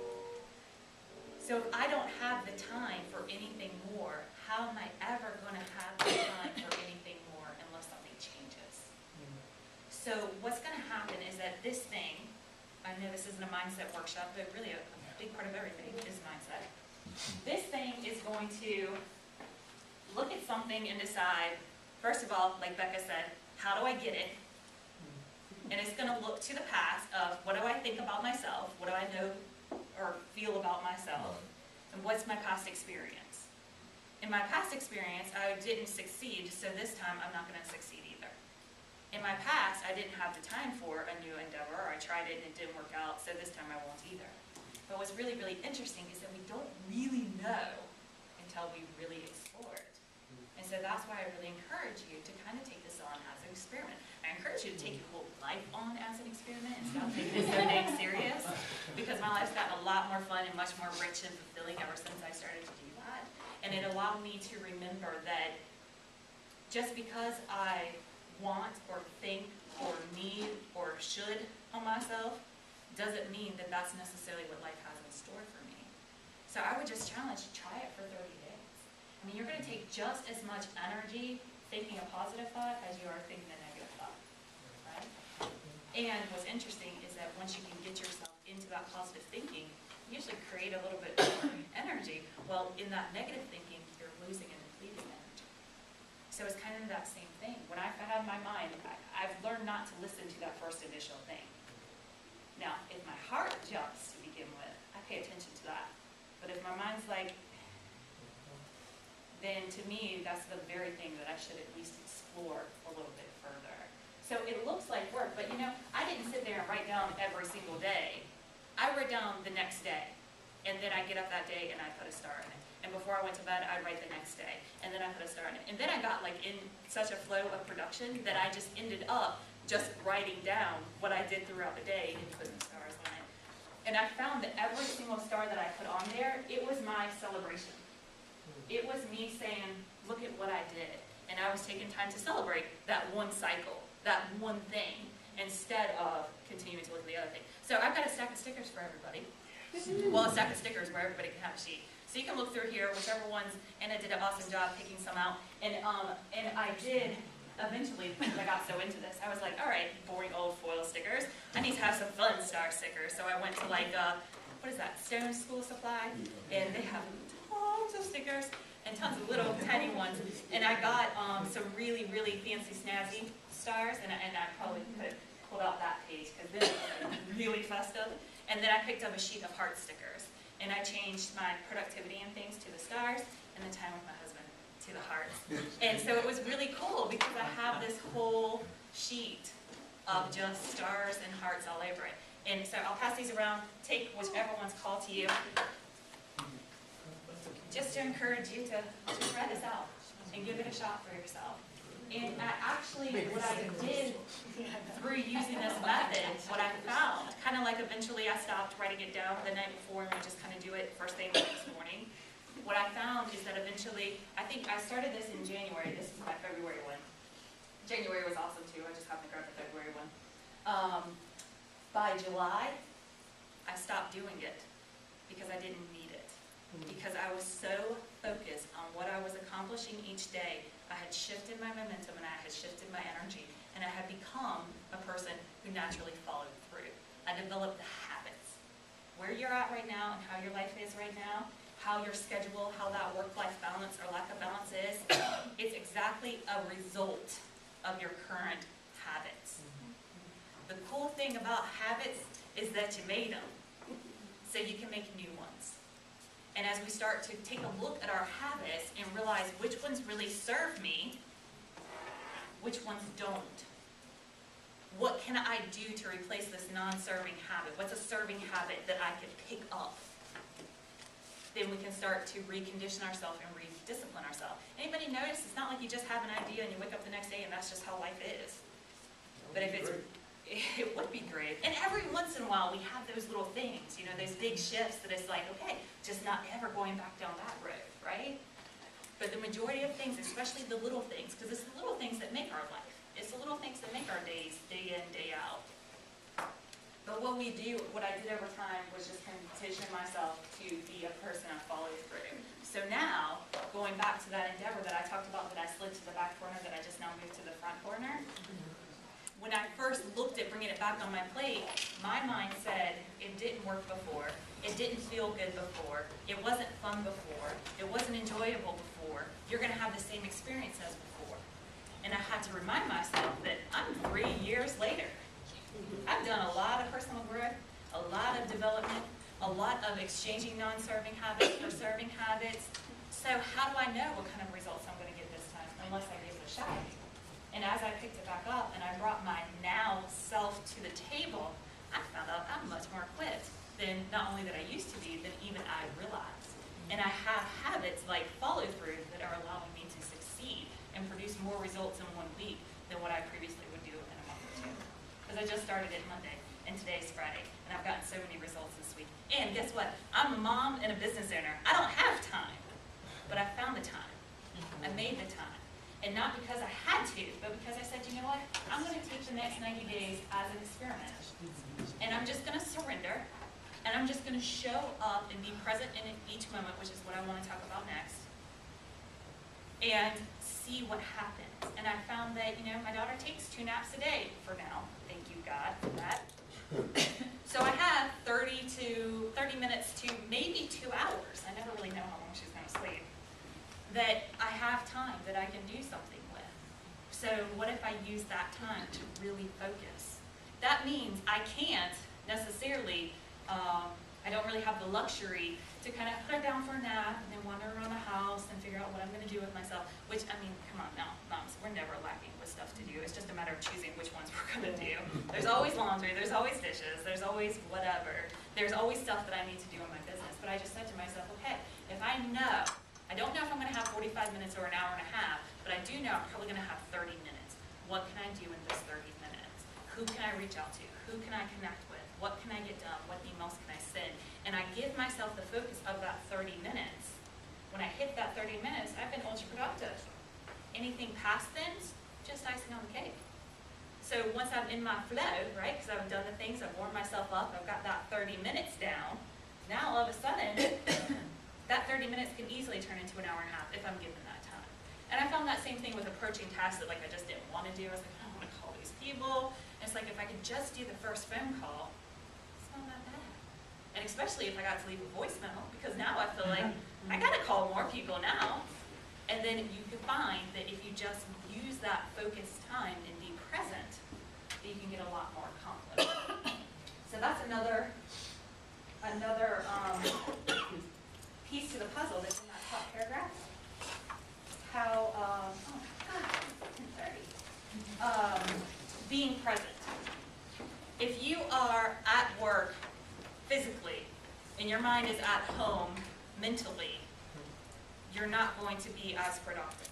So if I don't have the time for anything more, how am I ever going to have the time for anything more unless something changes? So what's going to happen is that this thing, I know this isn't a mindset workshop, but really a big part of everything is mindset. This thing is going to look at something and decide, first of all, like Becca said, how do I get it? And it's going to look to the past of what do I think about myself, what do I know or feel about myself, and what's my past experience. In my past experience, I didn't succeed, so this time I'm not going to succeed either. In my past, I didn't have the time for a new endeavor, or I tried it and it didn't work out, so this time I won't either. But what's really, really interesting is that we don't really know until we really explore it. And so that's why I really encourage you to kind of take this on as an experiment. I encourage you to take your whole life on as an experiment and stop taking this so dang serious, because my life's gotten a lot more fun and much more rich and fulfilling ever since I started to do that. And it allowed me to remember that just because I want or think or need or should on myself doesn't mean that that's necessarily what life has in store for me. So I would just challenge, try it for 30 days. I mean, you're going to take just as much energy thinking a positive thought as you are thinking a negative thought, right? And what's interesting is that once you can get yourself into that positive thinking, you usually create a little bit more energy. Well, in that negative thinking, you're losing and depleting energy. So it's kind of that same thing. When I've had my mind, I've learned not to listen to that first initial thing. Now, if my heart jumps to begin with, I pay attention to that. But if my mind's like, then to me, that's the very thing that I should at least explore a little bit further. So it looks like work, but you know, I didn't sit there and write down every single day. I wrote down the next day, and then I get up that day and I put a star in it. And before I went to bed, I'd write the next day, and then I put a star in it. And then I got like in such a flow of production that I just ended up just writing down what I did throughout the day and putting stars on it. And I found that every single star that I put on there, it was my celebration. It was me saying, look at what I did. And I was taking time to celebrate that one cycle, that one thing, instead of continuing to look at the other thing. So I've got a stack of stickers for everybody. Well, a stack of stickers where everybody can have a sheet. So you can look through here, whichever ones, and I did an awesome job picking some out. And I did, eventually, because I got so into this, I was like, all right, boring old foil stickers. I need to have some fun star stickers. So I went to like, what is that, Stone School Supply? And they have tons of stickers and tons of little tiny ones. And I got some really, really fancy snazzy stars, and I probably could have pulled out that page because this was really festive. And then I picked up a sheet of heart stickers, and I changed my productivity and things to the stars, and the time with my husband to the hearts. And so it was really cool because I have this whole sheet of just stars and hearts all over it. And so I'll pass these around, take whichever one's called to you, just to encourage you to try this out and give it a shot for yourself. And I actually, what I did through using this method, what I found, kind of like eventually I stopped writing it down the night before and would just kind of do it first thing the next morning. What I found is that eventually, I think I started this in January. This is my February one. January was awesome too. I just happened to grab the February one. By July, I stopped doing it because I didn't need it. Because I was so focused on what I was accomplishing each day, I had shifted my momentum and I had shifted my energy, and I had become a person who naturally followed through. I developed the habits. Where you're at right now and how your life is right now, how your schedule, how that work-life balance or lack of balance is, it's exactly a result of your current habits. The cool thing about habits is that you made them, so you can make new ones. And as we start to take a look at our habits and realize which ones really serve me, which ones don't, what can I do to replace this non-serving habit? What's a serving habit that I could pick up? Then we can start to recondition ourselves and rediscipline ourselves. Anybody notice it's not like you just have an idea and you wake up the next day and that's just how life is. But if it's, it would be great. And every once in a while we have those little things, you know, those big shifts that it's like, okay, just not ever going back down that road, right? But the majority of things, especially the little things, because it's the little things that make our life. It's the little things that make our days, day in, day out. But what I did over time was just condition myself to be a person that follows through. So now, going back to that endeavor that I talked about that I slid to the back corner, that I just now moved to the front corner, when I first looked at bringing it back on my plate, my mind said, it didn't work before, it didn't feel good before, it wasn't fun before, it wasn't enjoyable before, you're gonna have the same experience as before. And I had to remind myself that I'm 3 years later. I've done a lot of personal growth, a lot of development, a lot of exchanging non-serving habits for serving habits. So how do I know what kind of results I'm gonna get this time unless I give it a shot? And as I picked it back up and I brought my now self to the table, I found out I'm much more equipped than not only that I used to be, than even I realized. And I have habits like follow through that are allowing me to succeed and produce more results in 1 week than what I previously would do in a month or two. Because I just started it Monday and today's Friday and I've gotten so many results this week. And guess what? I'm a mom and a business owner. I don't have time, but I found the time. I made the time. And not because I had to, but because I said, you know what? I'm going to take the next 90 days as an experiment. And I'm just going to surrender. And I'm just going to show up and be present in each moment, which is what I want to talk about next. And see what happens. And I found that, my daughter takes 2 naps a day for now. Thank you, God, for that. So I have 30 minutes to maybe 2 hours. I never really know how long she's going to sleep. That I have time that I can do something with. So what if I use that time to really focus? That means I can't necessarily, I don't really have the luxury to kind of put her down for a nap and then wander around the house and figure out what I'm going to do with myself, which, come on now, moms, we're never lacking with stuff to do. It's just a matter of choosing which ones we're going to do. There's always laundry, there's always dishes, there's always whatever. There's always stuff that I need to do in my business. But I just said to myself, okay, if I don't know if I'm going to have 45 minutes or an hour and a half, but I do know I'm probably going to have 30 minutes. What can I do in this 30 minutes? Who can I reach out to? Who can I connect with? What can I get done? What emails can I send? And I give myself the focus of that 30 minutes. When I hit that 30 minutes, I've been ultra productive. Anything past then, just icing on the cake. So once I'm in my flow, right, because I've done the things, I've warmed myself up, I've got that 30 minutes down, now all of a sudden, that 30 minutes can easily turn into an hour and a half if I'm given that time. And I found that same thing with approaching tasks that I just didn't want to do. I was like, I don't want to call these people. And it's like, if I could just do the first phone call, it's not that bad. And especially if I got to leave a voicemail, because now I feel like I got to call more people now. And then you can find that if you just use that focused time and be present, that you can get a lot more accomplished. So that's another piece to the puzzle that's in that top paragraph. How, being present. If you are at work physically and your mind is at home mentally, you're not going to be as productive.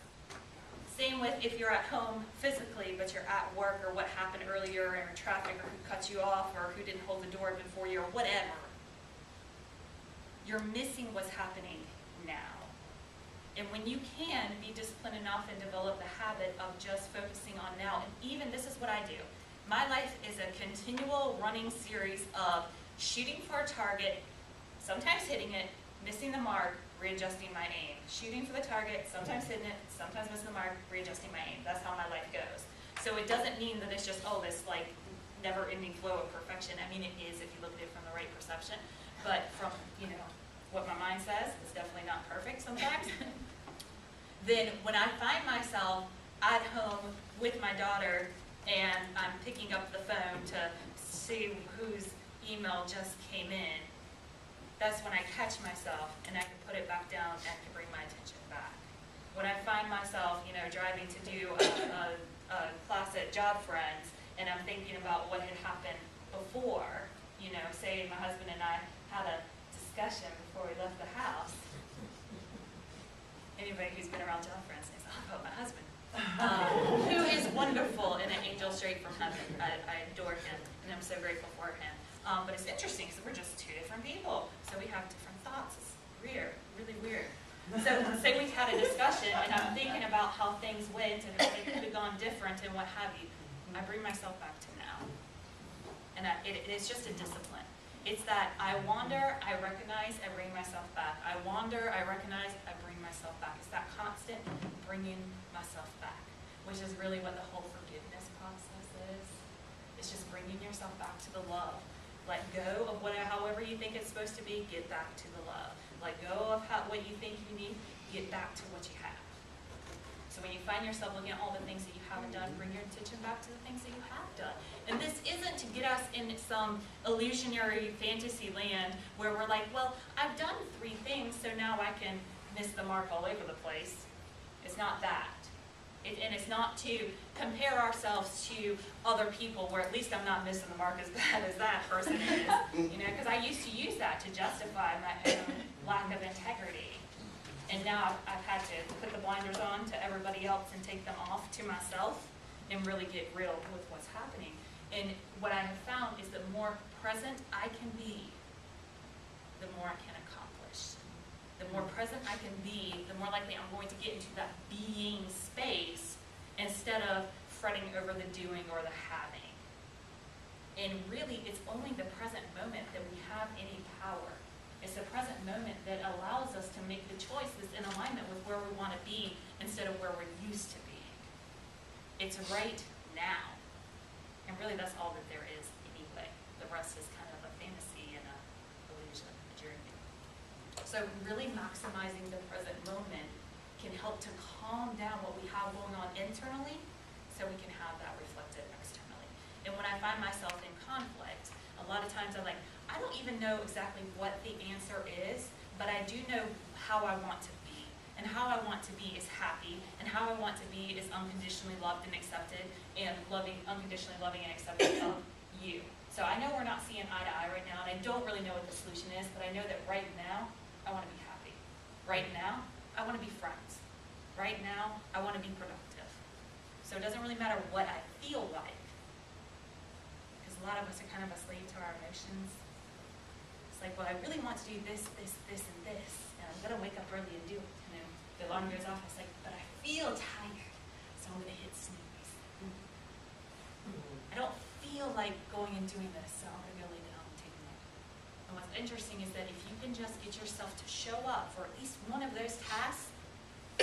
Same with if you're at home physically, but you're at work, or what happened earlier, or traffic, or who cut you off, or who didn't hold the door open for you, or whatever. You're missing what's happening now. And when you can be disciplined enough and develop the habit of just focusing on now, and even this is what I do. My life is a continual running series of shooting for a target, sometimes hitting it, missing the mark, readjusting my aim. Shooting for the target, sometimes hitting it, sometimes missing the mark, readjusting my aim. That's how my life goes. So it doesn't mean that it's just, this like never-ending flow of perfection. I mean, it is if you look at it from the right perception. But from, what my mind says, it's definitely not perfect sometimes. Then when I find myself at home with my daughter and I'm picking up the phone to see whose email just came in, that's when I catch myself and I can put it back down and I can bring my attention back. When I find myself, driving to do a class at Job Friends and I'm thinking about what had happened before, say my husband and I had a discussion before we left the house. Anybody who's been around Job Friends knows all about my husband, who is wonderful and an angel straight from heaven. I adore him and I'm so grateful for him. But it's interesting because we're just 2 different people, so we have different thoughts. It's weird, really weird. So say we've had a discussion and I'm thinking about how things went and how they could have gone different and what have you. I bring myself back to now. And it's just a discipline. It's that I wander, I recognize, I bring myself back. I wander, I recognize, I bring myself back. It's that constant bringing myself back, which is really what the whole forgiveness process is. It's just bringing yourself back to the love. Let go of however you think it's supposed to be, get back to the love. Let go of what you think you need, get back to what you have. So when you find yourself looking at all the things that you haven't done, bring your attention back to the things that you have done. And this isn't to get us in some illusionary fantasy land where we're like, well, I've done 3 things, so now I can miss the mark all over the place. It's not that. And it's not to compare ourselves to other people where at least I'm not missing the mark as bad as that person is. Because I used to use that to justify my own lack of integrity. And now I've had to put the blinders on to everybody else and take them off to myself and really get real with what's happening. And what I have found is the more present I can be, the more I can accomplish. The more present I can be, the more likely I'm going to get into that being space instead of fretting over the doing or the having. And really, it's only the present moment that we have any power. It's the present moment that allows us to make the choices in alignment with where we want to be instead of where we're used to being. It's right now. And really, that's all that there is anyway. The rest is kind of a fantasy and an illusion, a dream. So really maximizing the present moment can help to calm down what we have going on internally so we can have that reflected externally. And when I find myself in conflict, a lot of times I'm like, I don't even know exactly what the answer is, but I do know how I want to be. And how I want to be is happy, and how I want to be is unconditionally loved and accepted, and unconditionally loving and accepting of you. So I know we're not seeing eye to eye right now, and I don't really know what the solution is, but I know that right now, I want to be happy. Right now, I want to be friends. Right now, I want to be productive. So it doesn't really matter what I feel like, because a lot of us are kind of a slave to our emotions. It's like, well, I really want to do this, this, this, and this, and I'm going to wake up early and do it. The alarm goes off, it's like, but I feel tired, so I'm going to hit snooze. I don't feel like going and doing this, so I'm going to go lay down and take a nap. And what's interesting is that if you can just get yourself to show up for at least one of those tasks,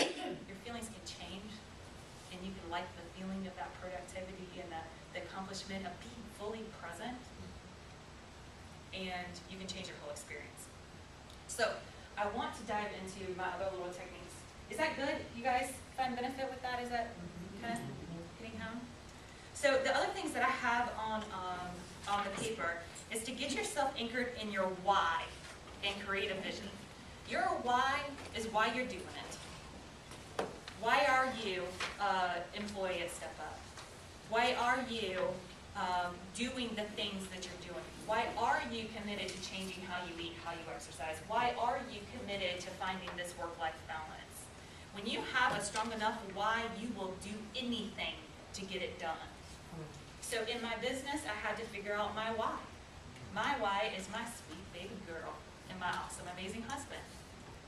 your feelings can change, and you can like the feeling of that productivity and the accomplishment of being fully present, and you can change your whole experience. So I want to dive into my other little techniques. Is that good? You guys find benefit with that? Is that kind of getting home? So the other things that I have on the paper is to get yourself anchored in your why and create a vision. Your why is why you're doing it. Why are you employee at StepUp? Why are you doing the things that you're doing? Why are you committed to changing how you eat, how you exercise? Why are you committed to finding this work-life balance? When you have a strong enough why, you will do anything to get it done. So in my business, I had to figure out my why. My why is my sweet baby girl and my awesome, amazing husband.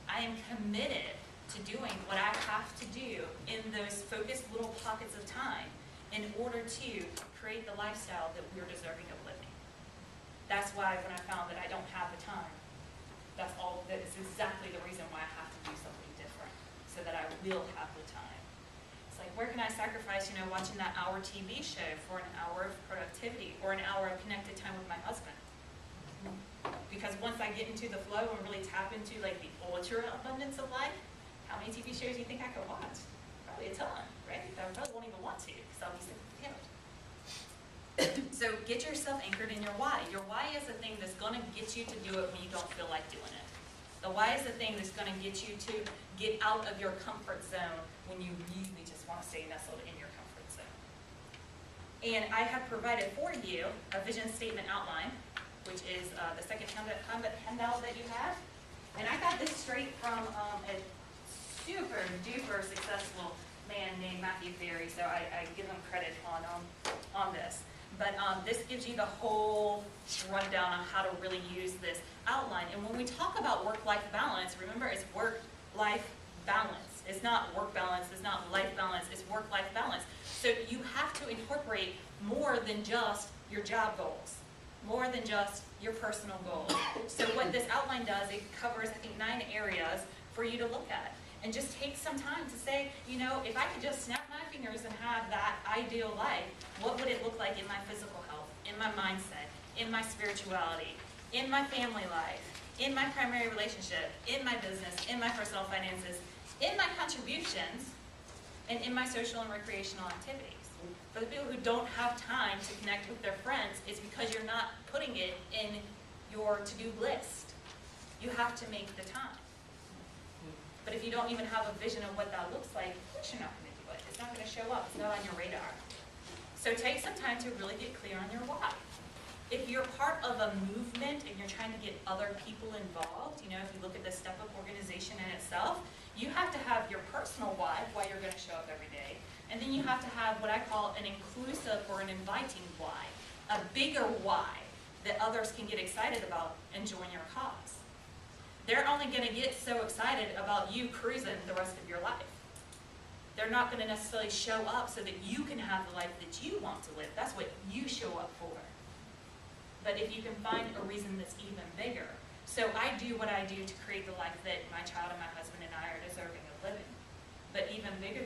I am committed to doing what I have to do in those focused little pockets of time in order to create the lifestyle that we're deserving of living. That's why when I found that I don't have the time, that is exactly the reason why I have to do something different, so that I will have the time. It's like, where can I sacrifice, watching that hour TV show for an hour of productivity or an hour of connected time with my husband? Because once I get into the flow and really tap into like the ultra abundance of life, how many TV shows do you think I could watch? Probably a ton, right? I probably won't even want to, because I'll be sick of the So get yourself anchored in your why. Your why is the thing that's going to get you to do it when you don't feel like doing it. The why is the thing that's going to get you to get out of your comfort zone when you really just want to stay nestled in your comfort zone. And I have provided for you a vision statement outline, which is the second handout that you have. And I got this straight from a super duper successful man named Matthew Ferry, so I give him credit on this. But this gives you the whole rundown on how to really use this outline. And when we talk about work-life balance, remember it's work, work-life balance. It's not work balance, it's not life balance, it's work-life balance. So you have to incorporate more than just your job goals, more than just your personal goals. So what this outline does, it covers, I think, 9 areas for you to look at. And just take some time to say, you know, if I could just snap my fingers and have that ideal life, what would it look like in my physical health, in my mindset, in my spirituality, in my family life, in my primary relationship, in my business, in my personal finances, in my contributions, and in my social and recreational activities. For the people who don't have time to connect with their friends, it's because you're not putting it in your to-do list. You have to make the time. But if you don't even have a vision of what that looks like, of course you're not going to do it. It's not going to show up. It's not on your radar. So take some time to really get clear on your why. If you're part of a movement and you're trying to get other people involved, you know, if you look at the StepUp organization in itself, you have to have your personal why you're going to show up every day. And then you have to have what I call an inclusive or an inviting why, a bigger why that others can get excited about and join your cause. They're only going to get so excited about you cruising the rest of your life. They're not going to necessarily show up so that you can have the life that you want to live. That's what you show up for. But if you can find a reason that's even bigger. So I do what I do to create the life that my child and my husband and I are deserving of living. But even bigger